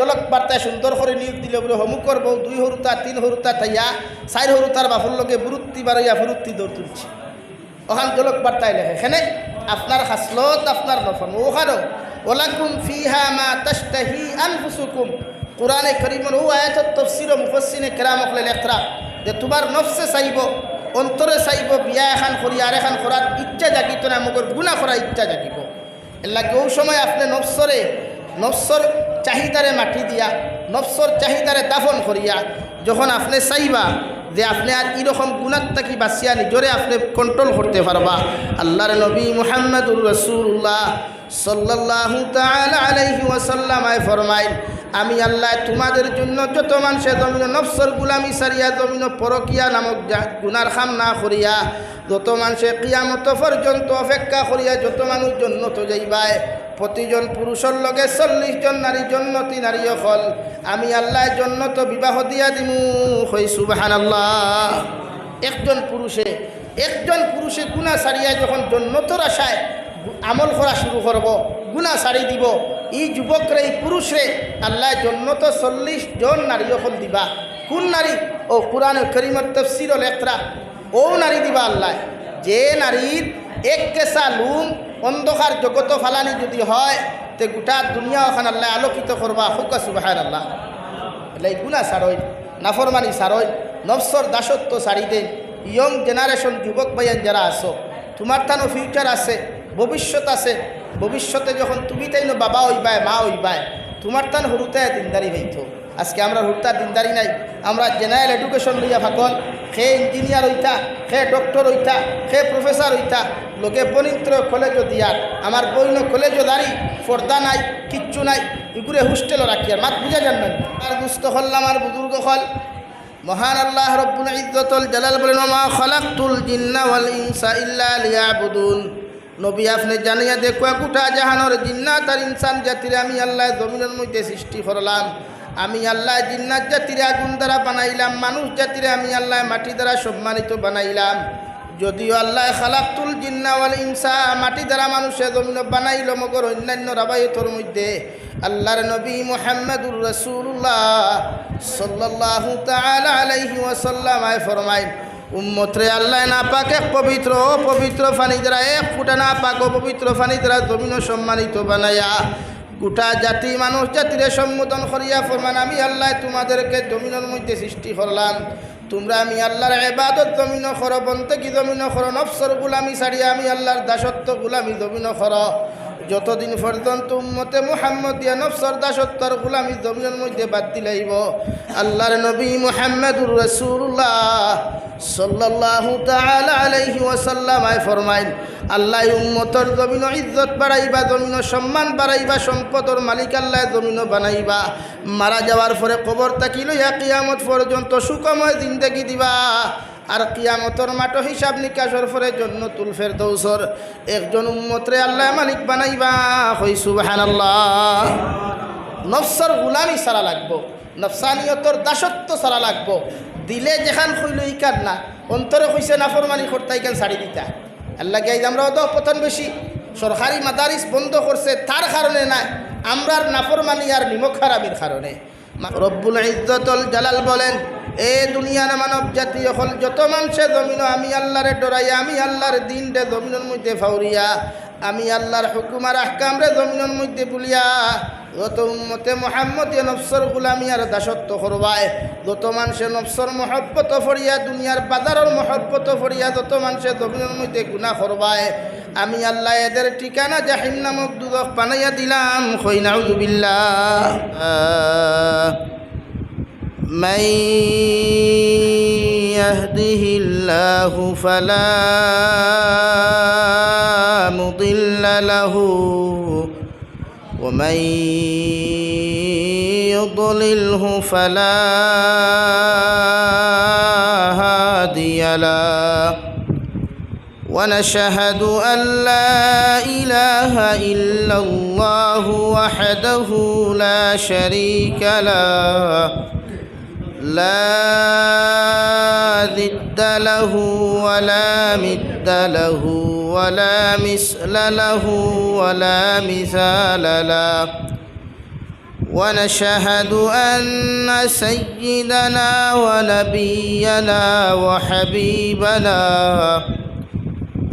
জলক বার্তায় সুন্দর করে নিয়োগ দিলে বলে হমুক করবো 2 হরুতা 3 হরুতা থাইয়া 4 হরুতার বাফুর লোকে বুরুত্তি বাড়াইয়া ফুরুত্তি দৌড় তুলছে ওখান জলক বার্তায় লেখে এখানে আপনার হাসলত আপনার নফল ওখানেও ওলাকুম ফিহা মা তাশতাহি আনফুসুকুম কোরআনে করিমের ও আয়াতের তাফসীর ও মুফাসসিরে কেরাম হলে লেখরা যে তোমার নফসে চাইব অন্তরে চাইব বিয়া এখন করি আর এখন করার ইচ্ছা জাগিত না মগর গুনাহ করার ইচ্ছা জাগিব এর লাগে ওই সময় আপনি নফসর চাহিদারে মাটি দিয়া নফসর চাহিদারে দাফন করিয়া যখন আপনি চাইবা যে আপনি আর এরকম গুনাহ থাকি বাঁচিয়া নিজরে আপনি কন্ট্রোল করতে পারবা আল্লাহর নবী মুহাম্মদুর রাসূলুল্লাহ সাল্লাল্লাহু তাআলা আলাইহি ওয়াসাল্লাম ফরমাইন আমি আল্লাহ তোমাদের জন্য যত মানুষের জমিন নফসর গুলামি সারিয়া জমিন পরকিয়া নামক গুনার খাম না করিয়া যত মানুষে কিয়ামত পর্যন্ত অপেক্ষা করিয়া যত মানুষ জন্নত যাইবায় প্রতিজন পুরুষের লগে 40 জন নারী জন্নতি নারী হল আমি আল্লাহ জন্নত বিবাহ দিয়া দিমু হই সুবহানাল্লাহ একজন পুরুষে গুনাহ সারিয়া যখন জন্নতর আশায় আমল করা শুরু করব গুনাহ সারি দিব এই যুবকরে এই পুরুষরে আল্লাহ জন্নত 40 জন নারী হল দিবা কোন নারী ও কুরআনুল কারীমের তাফসীর লেখরা ও নারী দিবা আল্লাহ যে নারীর এক কেসা লুম অন্ধকার জগত ফালানি যদি হয় তে গোটা দুনিয়া ওখান আল্লাহ আলোকিত করবা হুকা সুবহানাল্লাহ এলাই গুনাহ সারই নাফরমানি সারই নফসর দাসত্ব সারি দেন ইয়ং জেনারেশন যুবক ভাইয়ান যারা আছো তোমার তানো ফিউচার আছে ভবিষ্যৎ আছে ভবিষ্যতে যখন তুমি তাইনো বাবা হইবাই মা হইবাই তোমার তান হুরুতায় দিনদারি হইতো আজকে আমরা হুরুতার দিনদারি নাই আমরা জেনারেল এডুকেশন লইয়া ভাগল সে ইঞ্জিনিয়ার হইতা সে ডক্টর হইতা সে প্রফেসর হইতা লোকে পবিত্র কলেজও দিয়ার আমার বইন কলেজও দাঁড়ি পর্দা নাই কিচ্ছু নাই এগুলো হোস্টেলও রাখি আর মাত বুঝা যান না আর দুস্থ হল আমার বুজুর্গ হল মহান আল্লাহ রব্বুল ইজ্জতুল জালাল বলেন ওমা খালাকতুল জিন্না ওয়াল ইনসা ইল্লা লিয়াবুদুন নবী আপনি জানিয়া দেখো গোটা জাহানের জিন্নাত আর ইনসান জাতিরে আমি আল্লাহ জমিনের মধ্যে সৃষ্টি করলাম আমি আল্লাহ জিন্নাত জাতিরে আগুন দ্বারা বানাইলাম মানুষ জাতিরে আমি আল্লাহ মাটি দ্বারা সম্মানিত বানাইলাম যদিও আল্লাহ খালাকতুল জিন্না ওয়াল ইনসা মাটি দ্বারা মানুষে জমিন বানাইল মগর অন্যান্য রাবায়তর মধ্যে আল্লাহর নবী মুহাম্মদুর রাসূলুল্লাহ সাল্লাল্লাহু তাআলা আলাইহি ওয়াসাল্লাম ফরমাইন উম্মতরে আল্লাহ না পাক এক পবিত্র পানি দ্বারা এক ফুটা না পাক পবিত্র পানি দ্বারা জমিন সম্মানিত বানায়া গোটা জাতি মানুষ জাতিরে সম্বোধন করিয়া ফরমান আমি আল্লাহ তোমাদেরকে জমিনের মধ্যে সৃষ্টি করলাম তোমরা আমি আল্লাহর ইবাদত জমিন করো বন্দেগী জমিন করো নফসর গুলামি ছাড়িয়া আমি আল্লাহর দাসত্ব গুলামি জমিন করো যতদিন পর্যন্ত উম্মতে মুহাম্মদিয়া নফসর দাসত্বর গুলামি জমিনের মধ্যে বাদ দিলাইব আল্লাহর নবী মুহাম্মদুর রাসূলুল্লাহ সাল্লাল্লাহু তাআলা আলাইহি ওয়াসাল্লাম ফরমাইন আল্লাহ উম্মতর জমিন ইজ্জত বাড়াইবা জমিন সম্মান বাড়াইবা সম্পদর মালিক আল্লাহ জমিন বানাইবা মারা যাওয়ার পরে কবর থাকি লইয়া কিয়ামত পর্যন্ত সুখময় জিন্দেগি দিবা আর কিয়ামতর মাঠ হিসাব নিকাশর পরে জান্নাতুল ফেরদৌসর একজন উম্মতরে আল্লাহ মালিক বানাইবা হই সুবহানাল্লাহ নফসর গুলামি সারা লাগবো নফসানিয়তর দাসত্ব সারা লাগবো দিলে যেখান হইল ইকার না অন্তরে হইছে নাফরমানি করতে ইকান ছাড়ি দিতা আল্লাহ গাইজ আমরা তো পতন বেশি সরকারি মাদারিস বন্ধ করছে তার কারণে না আমরার নাফরমানি আর নিমক খারাপির কারণে রব্বুল ইজ্জতুল জালাল বলেন এ দুনিয়ার মানব জাতি হল যত মানুষে জমিন আমি আল্লাহরে ডরাইয়া আমি আল্লাহর দিন রে জমিনের মধ্যে ফাউরিয়া আমি আল্লাহর হুকুম আর আহকাম রে জমিনের মধ্যে বলিয়া যত উম্মতে মুহাম্মদিয়া নফসর গুলামি আর দাসত্ব করবায় যত মানুষে নফসর মহব্বত ফরিয়া দুনিয়ার বাজারের মহব্বত ফরিয়া যত মানুষে জমিনের মধ্যে গুনাহ করবায় আমি আল্লাহ এদের ঠিকানা জাহিম নামক দুদক বানাইয়া দিলাম কই নাউযুবিল্লাহ من يهده الله فلا مضل له ومن يضلله فلا هادي له ونشهد أن لا إله إلا الله وحده لا شريك له لا ضد له ولا مد له ولا مثل له ولا مثال له ونشهد أن سيدنا ونبينا وحبيبنا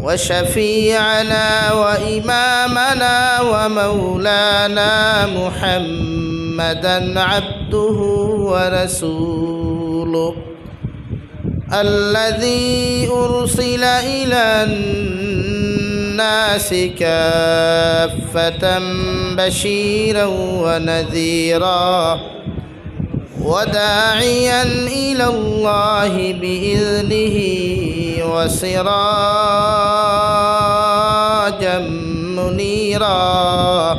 وشفيعنا وإمامنا ومولانا محمدًا عبده ورسوله الذي أرسل إلى الناس كافة بشيرا ونذيرا وداعيا إلى الله بإذنه وسراجا منيرا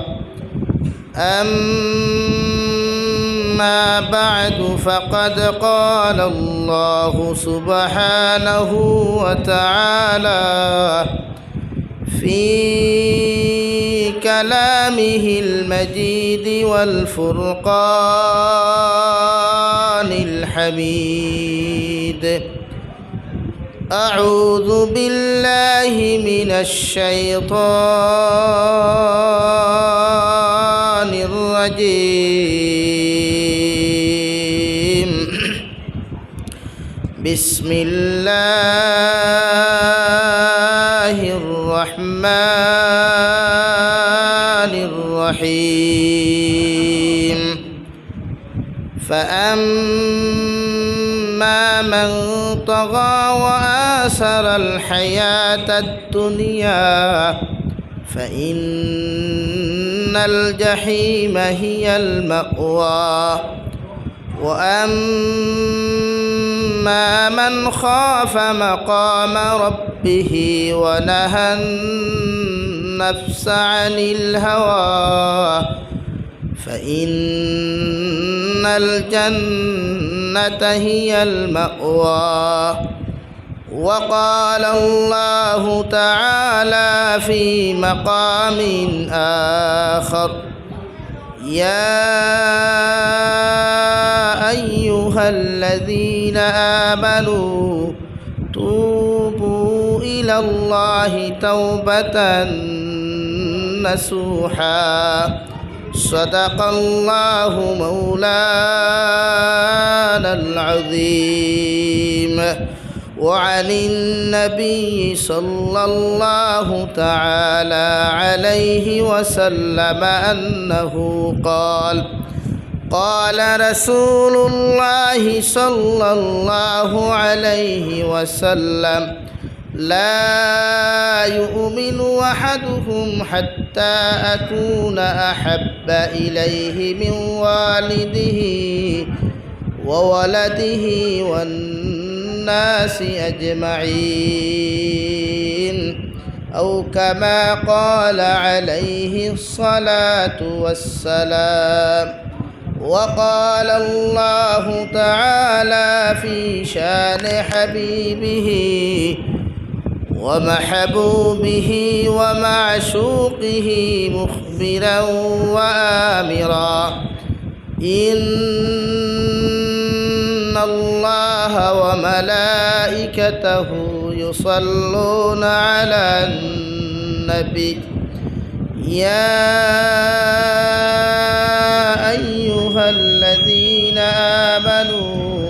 أما بعد فقد قال الله سبحانه وتعالى في كلامه المجيد والفرقان الحميد أعوذ بالله من الشيطان الرجيم بسم الله الرحمن الرحيم فأما من طغى وآثر الحياة الدنيا فإن الجحيم هي المأوى وأما من خاف مقام ربه ونهى النفس عن الهوى فإن الجنة هي المأوى وقال الله تعالى في مقام آخر يا أيها الذين آمنوا توبوا إلى الله توبة نصوحا صدق الله مولانا العظيم وعن النبي صلى الله تعالى عليه وسلم أنه قال رسول الله صلى الله عليه وسلم لا يؤمن أحدكم حتى أكون أحب إليه من والده وولده والناس أجمعين أو كما قال عليه الصلاة والسلام وقال الله تعالى في شان حبيبه ومحبوبه ومعشوقه مخبرا وآمرا إن الله وملائكته يصلون على النبي يا أيها الذين آمنوا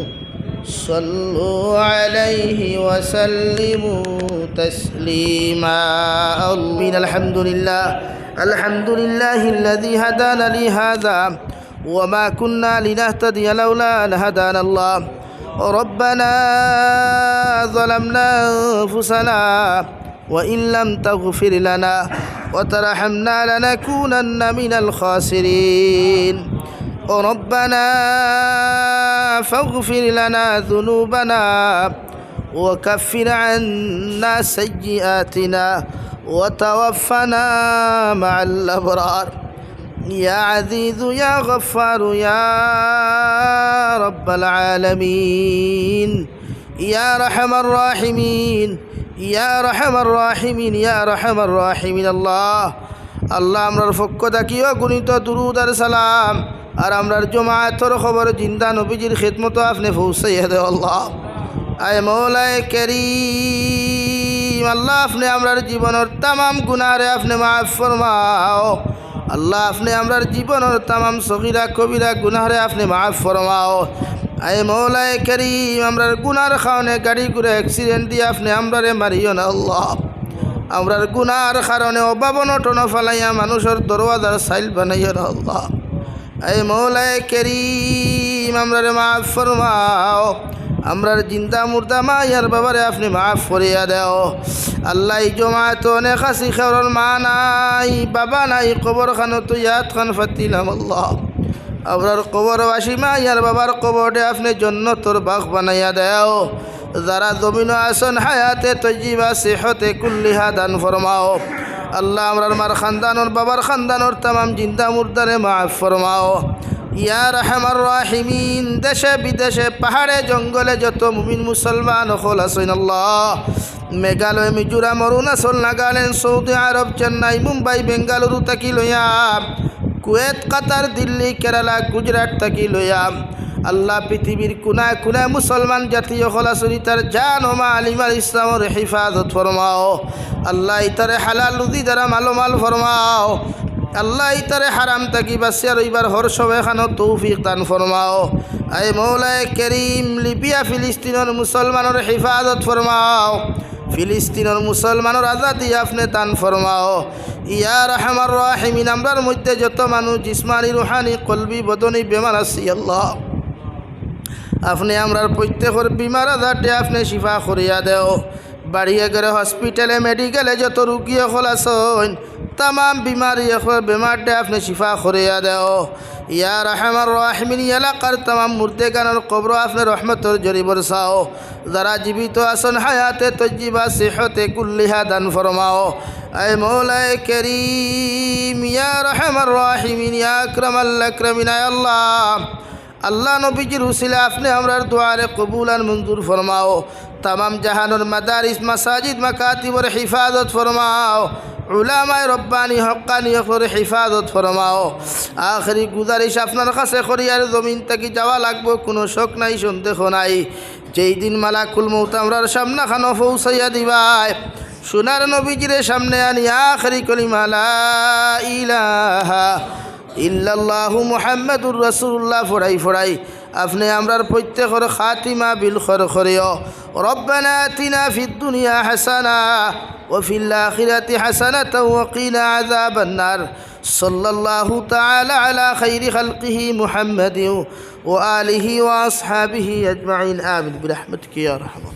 صلوا عليه وسلموا تسليما الحمد لله الذي هدانا لهذا وما كنا لنهتدي لولا أن هدانا الله ربنا ظلمنا أنفسنا وإن لم تغفر لنا وترحمنا لنكونن من الخاسرين ربنا فاغفر لنا ذنوبنا وكفر عنا سيئاتنا وتوفنا مع الأبرار يا عزيز يا غفار يا رب العالمين يا أرحم الراحمين يا أرحم الراحمين يا أرحم الراحمين الله আমরার পক্ষ থাকিও গুণিত দুরূদ আর সালাম আর আমরার জমায়েতের খবর জিন্দা নবীজির খিদমত আপনি পৌঁছাইয়া দেও আল্লাহ আয় মওলায়ে কারীম আল্লাহ আপনি আমরার জীবনের तमाम গুনাহরে আপনি মাফ ফরমাও আল্লাহ আপনি আমরার জীবনের তামাম সগীরা কবিরা গুনাহরে আপনি মাফ ফরমাও। আয় মৌলায় করিম আমরার গুনার খাওয়ানে গাড়ি করে অ্যাক্সিডেন্ট দিয়ে আপনি আমরারে মারিও না আল্লাহ। আমরার গুনার কারণে অভাবন টন ফালাইয়া মানুষের দরওয়াজার সাইল বানাইও না আল্লাহ। আয় মৌলায় করিম আমরারে মাফ ফরমাও। আমরার জিন্দা মুর্দা মা ইয়ার বাবারে আপনি মাফ করিয়া দেও আল্লাহ। এই জমাত অনেক আসি খেওয়ার মা নাই বাবা নাই কবর খানো তো ইয়াদ খান ফাতিলাম আল্লাহ। আমরার কবরবাসী মা ইয়ার বাবার কবরে আপনি জন্নতর বাগ বানাইয়া দেও। যারা জমিন আসন হায়াতে তৈজিবা সেহতে কুল্লিহা দান ফরমাও আল্লাহ। আমরার মার খানদানোর বাবার খানদানোর তামাম জিন্দা মুর্দারে মাফ ফরমাও ইয়া রহমান রাহিমিন। দেশে বিদেশে পাহাড়ে জঙ্গলে যত মুমিন মুসলমান হল আছেন আল্লাহ। মেঘালয় মিজোরাম অরুণাচল নাগাল্যান্ড সৌদি আরব চেন্নাই মুম্বাই বেঙ্গালুরু থাকি লইয়া কুয়েত কাতার দিল্লি কেরালা গুজরাট থাকি লইয়া আল্লাহ পৃথিবীর কোনায় কোনায় মুসলমান জাতীয় হলাচরি তার জান ও মা আলিমার ইসলামের হিফাজত ফরমাও আল্লাহ। ইতারে হালাল রুজি দ্বারা মালোমাল ফরমাও আল্লাহ। ইতারে হারাম থাকি বাসিয়া রইবার হর্ষবে খানো তৌফিক দান ফরমাও। আয় মৌলায় করিম লিবিয়া ফিলিস্তিনের মুসলমানের হিফাজত ফরমাও। ফিলিস্তিনের মুসলমানের আজাদি আপনি দান ফরমাও ইয়া রহমান রাহিমিন। আমরার মধ্যে যত মানুষ জিসমানি রুহানি কলবি বদনি বেমার আছি আল্লাহ আপনি আমরার প্রত্যেকের বিমার আজাদে আপনি শিফা করিয়া দেও। বাড়িয়ে গেলে হসপিটালে মেডিকেলে যত রুগী হল আসন তামাম বিমারি বেমারটা আপনি শিফা করিয়া দেও ইয়া রহমান রাহিমিন। এলাকার তামাম মুর্দেগানোর কবর আপনি রহমতর জরি বরসাও। যারা জীবিত আসন হায়াতে তজ্জিবা সেহতে কুল্লিহা দান ফরমাও। আয় মৌলায় করিম ইয়া রহমান রাহিমিন ইয়া আকরামাল আকরামিন। আয় আল্লাহ আল্লাহ নবীজির উসিলা আপনি আমরার দুয়ারে কবুল আর মঞ্জুর ফরমাও। তামাম জাহানোর মাদারিস মাসাজিদ মাকাতিবর হিফাজত ফরমাও। উলামায়ে রব্বানি হক্কানি হকর হিফাজত ফরমাও। আখরি গুজারিশ আপনার কাছে করিয়ার জমিন থেকে যাওয়া লাগবো কোনো শোক নাই সন্দেহ নাই। যেই দিন মালাকুল মউত আমরার সামনা খানো পৌঁছাইয়া দিবাই সোনার নবীজির সামনে আনি আখরি কলিমা লা ইলাহা ইল্লাল্লাহু মুহাম্মাদুর রাসূলুল্লাহ ফড়াই ফড়াই আপনি আমরার প্রত্যেকের খাতিমা বিল খর করিও। রব্বানা আতিনা ফিদ দুনিয়া হাসানা ওয়া ফিল আখিরাতি হাসানাতাও ওয়া কিনা আযাবান নার। সাল্লাল্লাহু তাআলা আলা খাইরি খালকিহি মুহাম্মাদিন ওয়া আলিহি ওয়া আসহাবিহি আজমাইন আমিন বিরহমাতিকা ইয়া রাহমান।